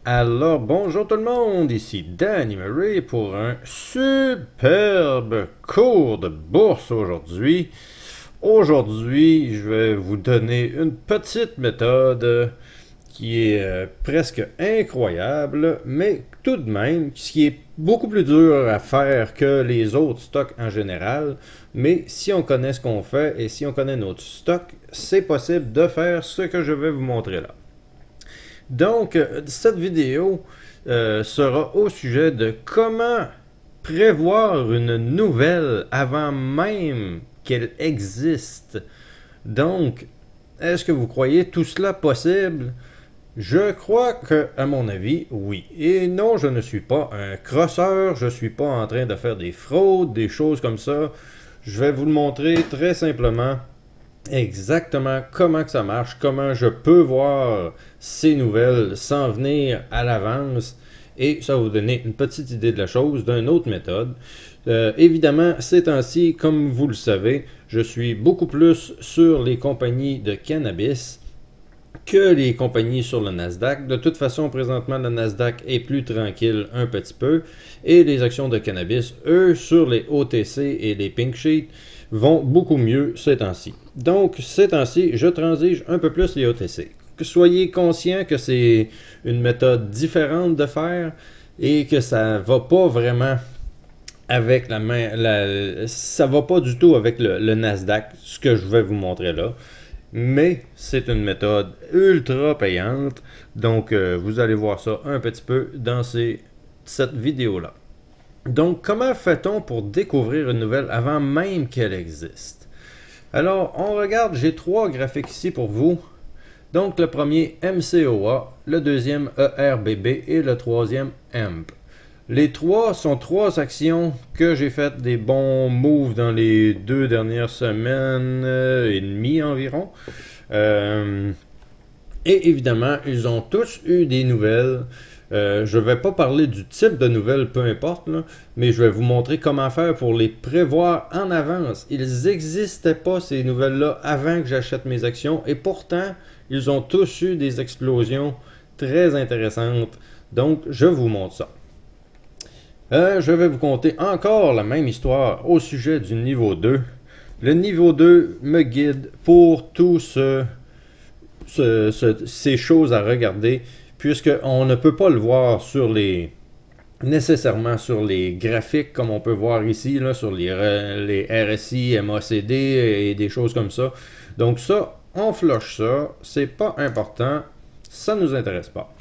Alors, bonjour tout le monde, ici Danny Murray pour un superbe cours de bourse aujourd'hui. Aujourd'hui, je vais vous donner une petite méthode qui est presque incroyable, mais tout de même, qui est beaucoup plus dur à faire que les autres stocks en général. Mais si on connaît ce qu'on fait et si on connaît notre stock, c'est possible de faire ce que je vais vous montrer là. Donc, cette vidéo sera au sujet de comment prévoir une nouvelle avant même qu'elle existe. Donc, est-ce que vous croyez tout cela possible? Je crois que, à mon avis, oui. Et non, je ne suis pas un crosseur, je ne suis pas en train de faire des fraudes, des choses comme ça. Je vais vous le montrer très simplement exactement comment que ça marche, comment je peux voir ces nouvelles s'en venir à l'avance et ça va vous donner une petite idée de la chose, d'une autre méthode. Évidemment, ces temps-ci, comme vous le savez, je suis beaucoup plus sur les compagnies de cannabis que les compagnies sur le Nasdaq. De toute façon, présentement, le Nasdaq est plus tranquille un petit peu et les actions de cannabis, eux, sur les OTC et les Pink Sheet, vont beaucoup mieux ces temps-ci. Donc, ces temps-ci, je transige un peu plus les OTC. Soyez conscients que c'est une méthode différente de faire et que ça va pas vraiment avec la main, ça va pas du tout avec le Nasdaq, ce que je vais vous montrer là. Mais c'est une méthode ultra payante, donc vous allez voir ça un petit peu dans cette vidéo-là. Donc, comment fait-on pour découvrir une nouvelle avant même qu'elle existe? Alors, on regarde, j'ai trois graphiques ici pour vous. Donc, le premier MCOA, le deuxième ERBB et le troisième EMP. Les trois sont trois actions que j'ai fait des bons moves dans les 2 dernières semaines et demie environ. Et évidemment, ils ont tous eu des nouvelles. Je ne vais pas parler du type de nouvelles, peu importe, là, mais je vais vous montrer comment faire pour les prévoir en avance. Ils n'existaient pas, ces nouvelles-là, avant que j'achète mes actions, et pourtant, ils ont tous eu des explosions très intéressantes. Donc, je vous montre ça. Je vais vous conter encore la même histoire au sujet du niveau 2. Le niveau 2 me guide pour tout ces choses à regarder, puisqu'on ne peut pas le voir nécessairement sur les graphiques comme on peut voir ici, là, sur les RSI, MACD et des choses comme ça. Donc ça, on flush ça, c'est pas important, ça ne nous intéresse pas.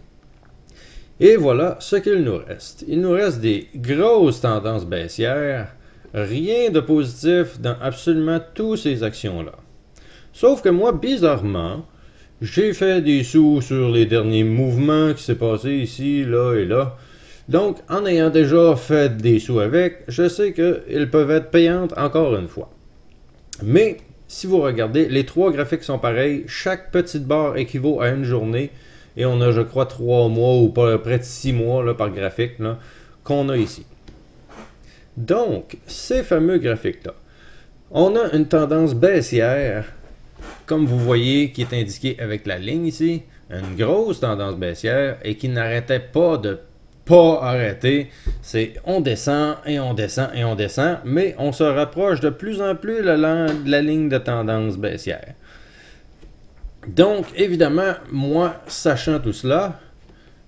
Et voilà ce qu'il nous reste. Il nous reste des grosses tendances baissières, rien de positif dans absolument toutes ces actions-là. Sauf que moi, bizarrement, j'ai fait des sous sur les derniers mouvements qui s'est passé ici, là et là. Donc, en ayant déjà fait des sous avec, je sais qu'ils peuvent être payantes encore une fois. Mais, si vous regardez, les trois graphiques sont pareils. Chaque petite barre équivaut à une journée. Et on a, je crois, 3 mois ou près de 6 mois là, par graphique qu'on a ici. Donc, ces fameux graphiques-là, on a une tendance baissière, comme vous voyez, qui est indiquée avec la ligne ici, une grosse tendance baissière et qui n'arrêtait pas de pas arrêter. C'est on descend et on descend et on descend, mais on se rapproche de plus en plus de la ligne de tendance baissière. Donc, évidemment, moi, sachant tout cela,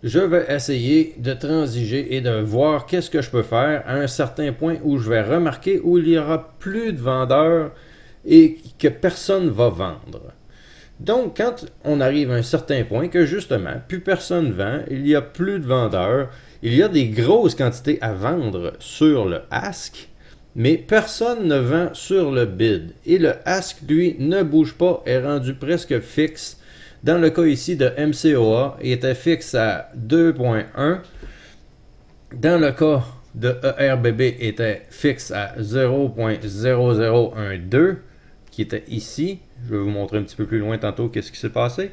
je vais essayer de transiger et de voir qu'est-ce que je peux faire à un certain point où je vais remarquer où il y aura plus de vendeurs et que personne va vendre. Donc, quand on arrive à un certain point que justement, plus personne vend, il y a plus de vendeurs, il y a des grosses quantités à vendre sur le ask, mais personne ne vend sur le bid. Et le ask, lui, ne bouge pas, est rendu presque fixe. Dans le cas ici de MCOA, il était fixe à 2.1. Dans le cas de ERBB, il était fixe à 0.0012, qui était ici. Je vais vous montrer un petit peu plus loin tantôt qu'est-ce qui s'est passé.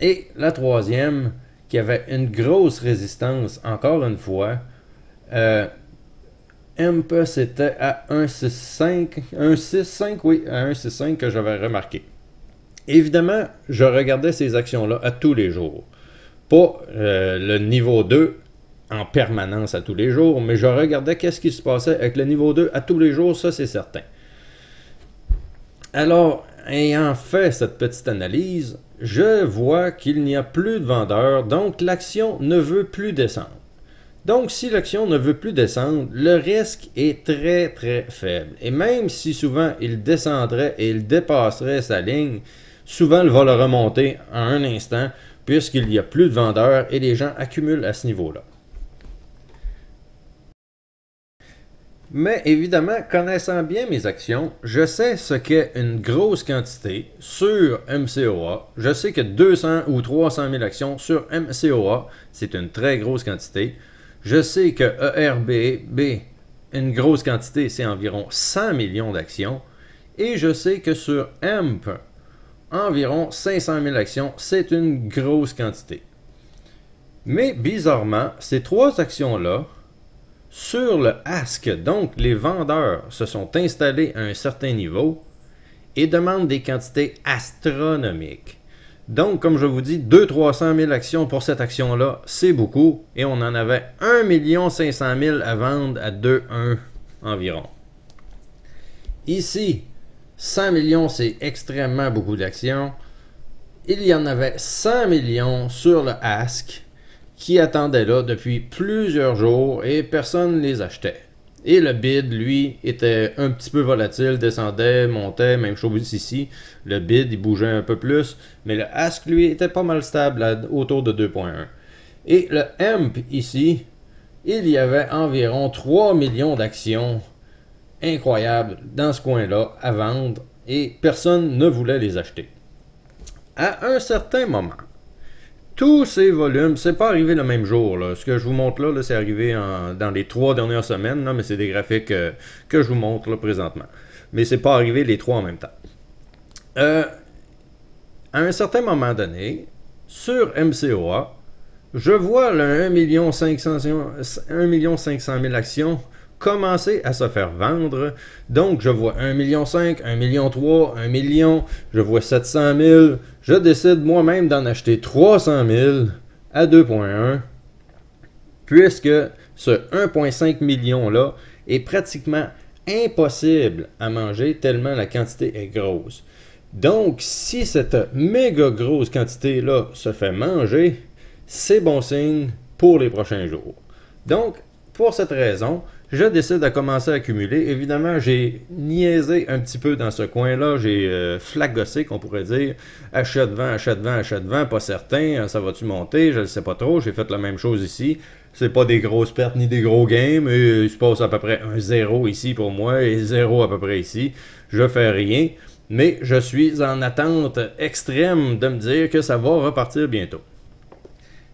Et la troisième, qui avait une grosse résistance, encore une fois, MP, c'était à 1.65, 1.65, oui, à 1.65 que j'avais remarqué. Évidemment, je regardais ces actions-là à tous les jours. pas le niveau 2 en permanence à tous les jours, mais je regardais qu'est-ce qui se passait avec le niveau 2 à tous les jours, ça c'est certain. Alors, ayant fait cette petite analyse, je vois qu'il n'y a plus de vendeurs, donc l'action ne veut plus descendre. Donc, si l'action ne veut plus descendre, le risque est très très faible. Et même si souvent il descendrait et il dépasserait sa ligne, souvent il va le remonter en un instant, puisqu'il n'y a plus de vendeurs et les gens accumulent à ce niveau-là. Mais évidemment, connaissant bien mes actions, je sais ce qu'est une grosse quantité sur MCOA. Je sais que 200 ou 300 000 actions sur MCOA, c'est une très grosse quantité. Je sais que ERB, une grosse quantité, c'est environ 100 millions d'actions. Et je sais que sur EMP, environ 500 000 actions, c'est une grosse quantité. Mais bizarrement, ces trois actions-là, sur le ASK, donc les vendeurs se sont installés à un certain niveau et demandent des quantités astronomiques. Donc, comme je vous dis, 200-300 000 actions pour cette action-là, c'est beaucoup. Et on en avait 1 500 000 à vendre à 2,1 environ. Ici, 100 millions, c'est extrêmement beaucoup d'actions. Il y en avait 100 millions sur le ASK qui attendaient là depuis plusieurs jours et personne ne les achetait. Et le bid, lui, était un petit peu volatile, descendait, montait, même chose ici. Le bid, il bougeait un peu plus, mais le ask, lui, était pas mal stable autour de 2,1. Et le EMP, ici, il y avait environ 3 millions d'actions incroyables dans ce coin-là à vendre et personne ne voulait les acheter. À un certain moment, tous ces volumes, c'est pas arrivé le même jour. Là. Ce que je vous montre là, c'est arrivé dans les 3 dernières semaines, là, mais c'est des graphiques que je vous montre là, présentement. Mais c'est pas arrivé les 3 en même temps. À un certain moment donné, sur MCOA, je vois le 1 500 000 actions commencer à se faire vendre. Donc, je vois 1,5 million, 1,3 million, 1 million, je vois 700 000. Je décide moi-même d'en acheter 300 000 à 2,1, puisque ce 1,5 million-là est pratiquement impossible à manger tellement la quantité est grosse. Donc, si cette méga grosse quantité-là se fait manger, c'est bon signe pour les prochains jours. Donc, pour cette raison, je décide de commencer à accumuler. Évidemment, j'ai niaisé un petit peu dans ce coin-là. J'ai flagossé, qu'on pourrait dire. Achète, vent, achète, vent, achète, vent. Pas certain. Ça va-tu monter? Je ne sais pas trop. J'ai fait la même chose ici. C'est pas des grosses pertes ni des gros gains. Il se passe à peu près un 0 ici pour moi et 0 à peu près ici. Je fais rien. Mais je suis en attente extrême de me dire que ça va repartir bientôt.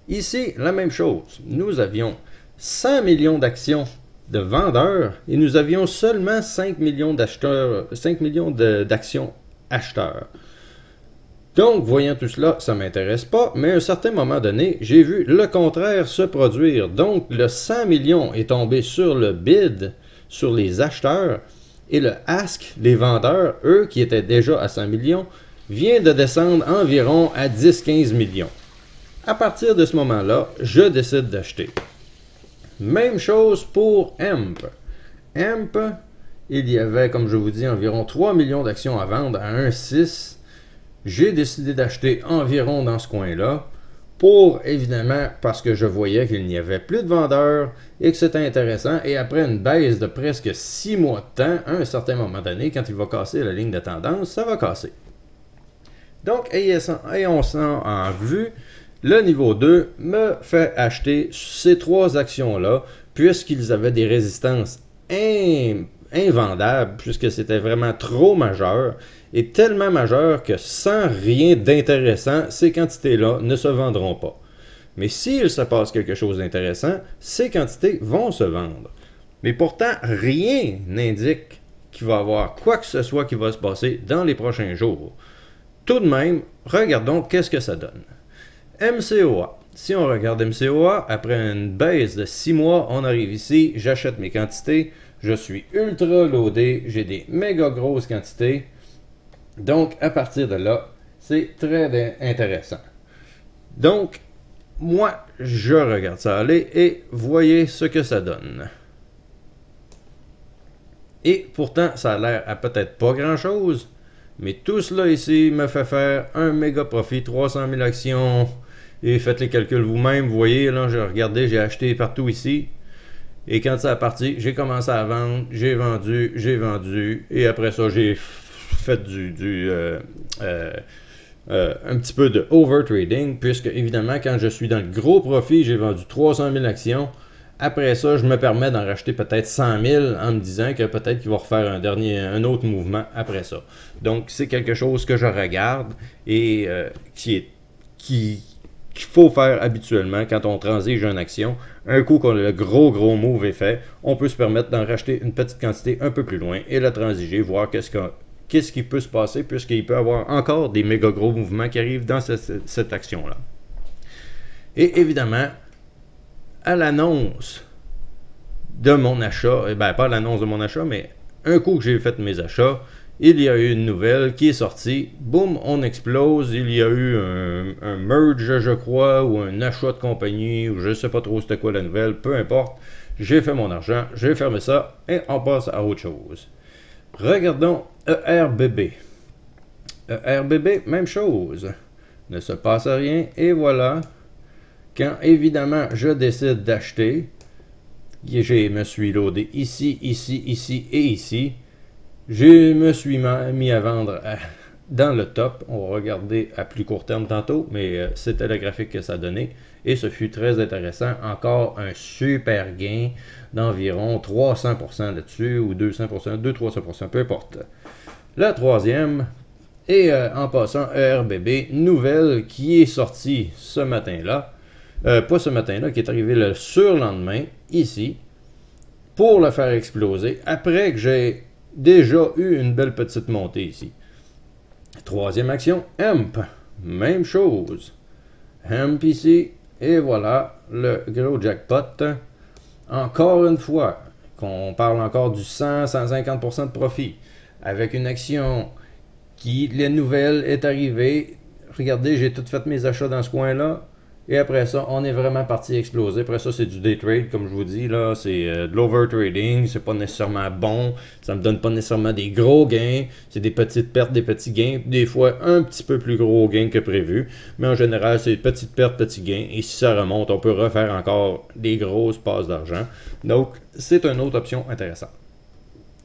Ici, la même chose. Nous avions 100 millions d'actions de vendeurs et nous avions seulement 5 millions d'acheteurs, 5 millions d'actions acheteurs. Donc, voyant tout cela, ça ne m'intéresse pas, mais à un certain moment donné, j'ai vu le contraire se produire. Donc, le 100 millions est tombé sur le bid, sur les acheteurs, et le ask, les vendeurs, eux qui étaient déjà à 100 millions, vient de descendre environ à 10-15 millions. À partir de ce moment-là, je décide d'acheter. Même chose pour EMP. EMP, il y avait, comme je vous dis, environ 3 millions d'actions à vendre à 1,6. J'ai décidé d'acheter environ dans ce coin-là, pour, évidemment, parce que je voyais qu'il n'y avait plus de vendeurs et que c'était intéressant. Et après une baisse de presque 6 mois de temps, à un certain moment donné, quand il va casser la ligne de tendance, ça va casser. Donc, ayons ça en vue. Le niveau 2 me fait acheter ces trois actions-là, puisqu'ils avaient des résistances invendables, puisque c'était vraiment trop majeur, et tellement majeur que sans rien d'intéressant, ces quantités-là ne se vendront pas. Mais s'il se passe quelque chose d'intéressant, ces quantités vont se vendre. Mais pourtant, rien n'indique qu'il va y avoir quoi que ce soit qui va se passer dans les prochains jours. Tout de même, regardons qu'est-ce que ça donne. MCOA. Si on regarde MCOA, après une baisse de 6 mois, on arrive ici, j'achète mes quantités, je suis ultra loadé, j'ai des méga grosses quantités. Donc, à partir de là, c'est très intéressant. Donc, moi, je regarde ça aller et voyez ce que ça donne. Et pourtant, ça a l'air à peut-être pas grand-chose, mais tout cela ici me fait faire un méga profit, 300 000 actions. Et faites les calculs vous-même, vous voyez, là, j'ai regardé, j'ai acheté partout ici. Et quand ça a parti, j'ai commencé à vendre, j'ai vendu, et après ça, j'ai fait un petit peu de overtrading, puisque évidemment, quand je suis dans le gros profit, j'ai vendu 300 000 actions. Après ça, je me permets d'en racheter peut-être 100 000 en me disant que peut-être qu'il va refaire un autre mouvement après ça. Donc, c'est quelque chose que je regarde et qu'il faut faire habituellement quand on transige une action. Un coup que le gros move est fait, on peut se permettre d'en racheter une petite quantité un peu plus loin et la transiger, voir qu'est-ce qui peut se passer, puisqu'il peut y avoir encore des méga gros mouvements qui arrivent dans cette action-là. Et évidemment, à l'annonce de mon achat, pas à l'annonce de mon achat, mais un coup que j'ai fait mes achats, il y a eu une nouvelle qui est sortie, boum, on explose, il y a eu un merge, je crois, ou un achat de compagnie, ou je ne sais pas trop c'était quoi la nouvelle, peu importe, j'ai fait mon argent, j'ai fermé ça, et on passe à autre chose. Regardons ERBB. ERBB, même chose, ne se passe rien, et voilà, quand évidemment je décide d'acheter, je me suis loadé ici, ici et ici. Je me suis mis à vendre dans le top. On va regarder à plus court terme tantôt, mais c'était le graphique que ça donnait. Et ce fut très intéressant. Encore un super gain d'environ 300% là-dessus, ou 200%, 200-300%, peu importe. La troisième, et en passant, ERBB, nouvelle qui est sortie ce matin-là. Pas ce matin-là, qui est arrivé le surlendemain, ici, pour le faire exploser, après que j'ai déjà eu une belle petite montée ici. Troisième action, Hemp, même chose. Hemp ici, et voilà, le gros jackpot. Encore une fois, qu'on parle encore du 100-150% de profit, avec une action qui, les nouvelles, est arrivée. Regardez, j'ai tout fait mes achats dans ce coin-là. Et après ça, on est vraiment parti exploser. Après ça, c'est du day trade, comme je vous dis, là. C'est de l'overtrading. C'est pas nécessairement bon. Ça me donne pas nécessairement des gros gains. C'est des petites pertes, des petits gains. Des fois, un petit peu plus gros gains que prévu. Mais en général, c'est petites pertes, petits gains. Et si ça remonte, on peut refaire encore des grosses passes d'argent. Donc, c'est une autre option intéressante.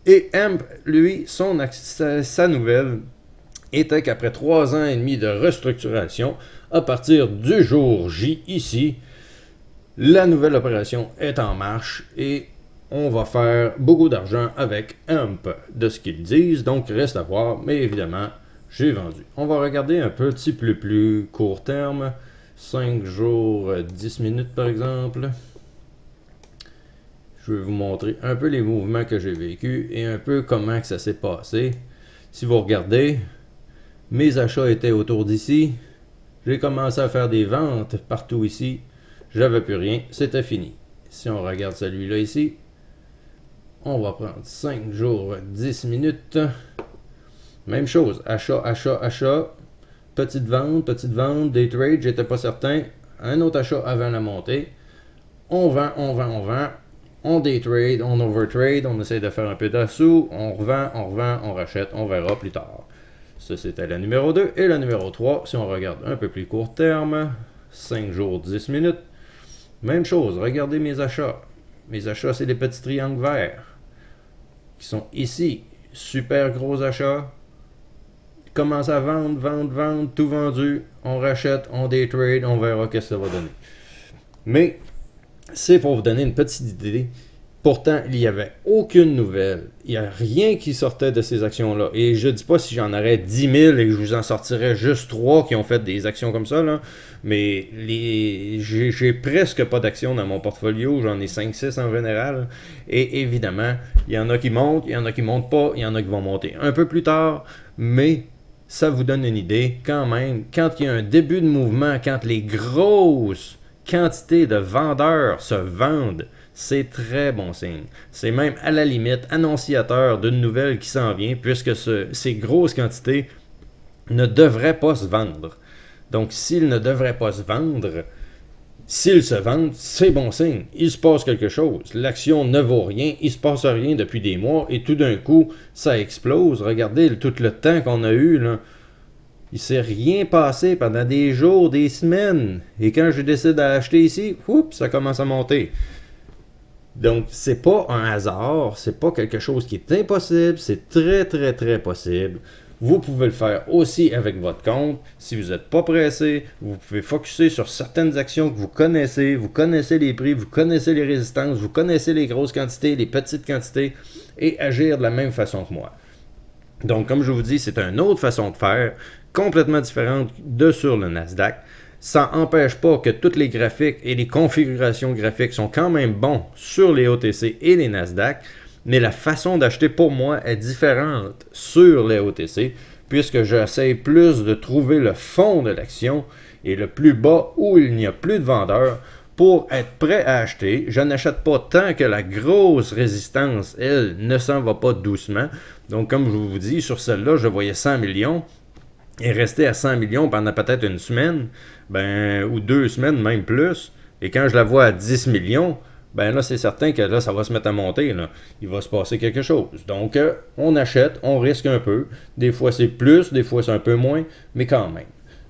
Et Hemp, lui, sa nouvelle était qu'après 3 ans et demi de restructuration, à partir du jour J ici, la nouvelle opération est en marche et on va faire beaucoup d'argent avec Hemp de ce qu'ils disent, donc reste à voir, mais évidemment, j'ai vendu. On va regarder un petit peu plus court terme, 5 jours, 10 minutes par exemple. Je vais vous montrer un peu les mouvements que j'ai vécus et un peu comment que ça s'est passé. Si vous regardez, mes achats étaient autour d'ici. J'ai commencé à faire des ventes partout ici. J'avais plus rien. C'était fini. Si on regarde celui-là ici, on va prendre 5 jours, 10 minutes. Même chose. Achat, achat, achat. Petite vente, day trade. J'étais pas certain. Un autre achat avant la montée. On vend, on vend, on vend. On day trade, on overtrade. On essaie de faire un peu d'assous. On revend, on rachète. On verra plus tard. Ça, c'était la numéro 2. Et la numéro 3, si on regarde un peu plus court terme, 5 jours, 10 minutes. Même chose, regardez mes achats. Mes achats, c'est des petits triangles verts qui sont ici. Super gros achats. Commence à vendre, tout vendu. On rachète, on day trade, on verra ce que ça va donner. Mais, c'est pour vous donner une petite idée. Pourtant, il n'y avait aucune nouvelle. Il n'y a rien qui sortait de ces actions-là. Et je ne dis pas si j'en aurais 10 000 et que je vous en sortirais juste 3 qui ont fait des actions comme ça, là. Mais j'ai presque pas d'actions dans mon portfolio. J'en ai 5-6 en général. Et évidemment, il y en a qui montent, il y en a qui montent pas, il y en a qui vont monter un peu plus tard. Mais ça vous donne une idée quand même. Quand il y a un début de mouvement, quand les grosses quantités de vendeurs se vendent, c'est très bon signe. C'est même à la limite annonciateur d'une nouvelle qui s'en vient, puisque ces grosses quantités ne devraient pas se vendre. Donc, s'ils ne devraient pas se vendre, S'ils se vendent, c'est bon signe. Il se passe quelque chose. L'action ne vaut rien, il se passe rien depuis des mois et tout d'un coup, ça explose. Regardez tout le temps qu'on a eu, là. Il s'est rien passé pendant des jours, des semaines. Et quand je décide d'acheter ici, oups, ça commence à monter. Donc, c'est pas un hasard, c'est pas quelque chose qui est impossible, c'est très très très possible. Vous pouvez le faire aussi avec votre compte. Si vous n'êtes pas pressé, vous pouvez focuser sur certaines actions que vous connaissez les prix, vous connaissez les résistances, vous connaissez les grosses quantités, les petites quantités, et agir de la même façon que moi. Donc, comme je vous dis, c'est une autre façon de faire, complètement différente de sur le Nasdaq. Ça n'empêche pas que tous les graphiques et les configurations graphiques sont quand même bons sur les OTC et les Nasdaq, mais la façon d'acheter pour moi est différente sur les OTC, puisque j'essaie plus de trouver le fond de l'action et le plus bas où il n'y a plus de vendeurs pour être prêt à acheter. Je n'achète pas tant que la grosse résistance, elle, ne s'en va pas doucement. Donc, comme je vous dis, sur celle-là, je voyais 100 millions. Et rester à 100 millions pendant peut-être une semaine, ou 2 semaines, même plus. Et quand je la vois à 10 millions, là, c'est certain que là, ça va se mettre à monter. Là. Il va se passer quelque chose. Donc, on achète, on risque un peu. Des fois, c'est plus, des fois, c'est un peu moins, mais quand même.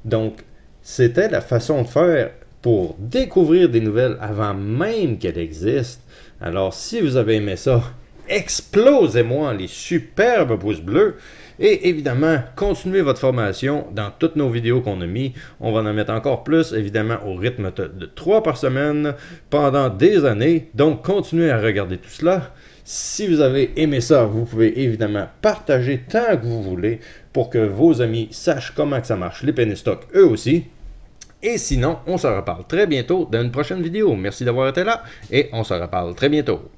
Donc, c'était la façon de faire pour découvrir des nouvelles avant même qu'elles existent. Alors, si vous avez aimé ça, explosez-moi les superbes pouces bleus. Et évidemment, continuez votre formation dans toutes nos vidéos qu'on a mis. On va en mettre encore plus, évidemment, au rythme de 3 par semaine pendant des années. Donc, continuez à regarder tout cela. Si vous avez aimé ça, vous pouvez évidemment partager tant que vous voulez pour que vos amis sachent comment que ça marche, les penny stocks eux aussi. Et sinon, on se reparle très bientôt dans une prochaine vidéo. Merci d'avoir été là et on se reparle très bientôt.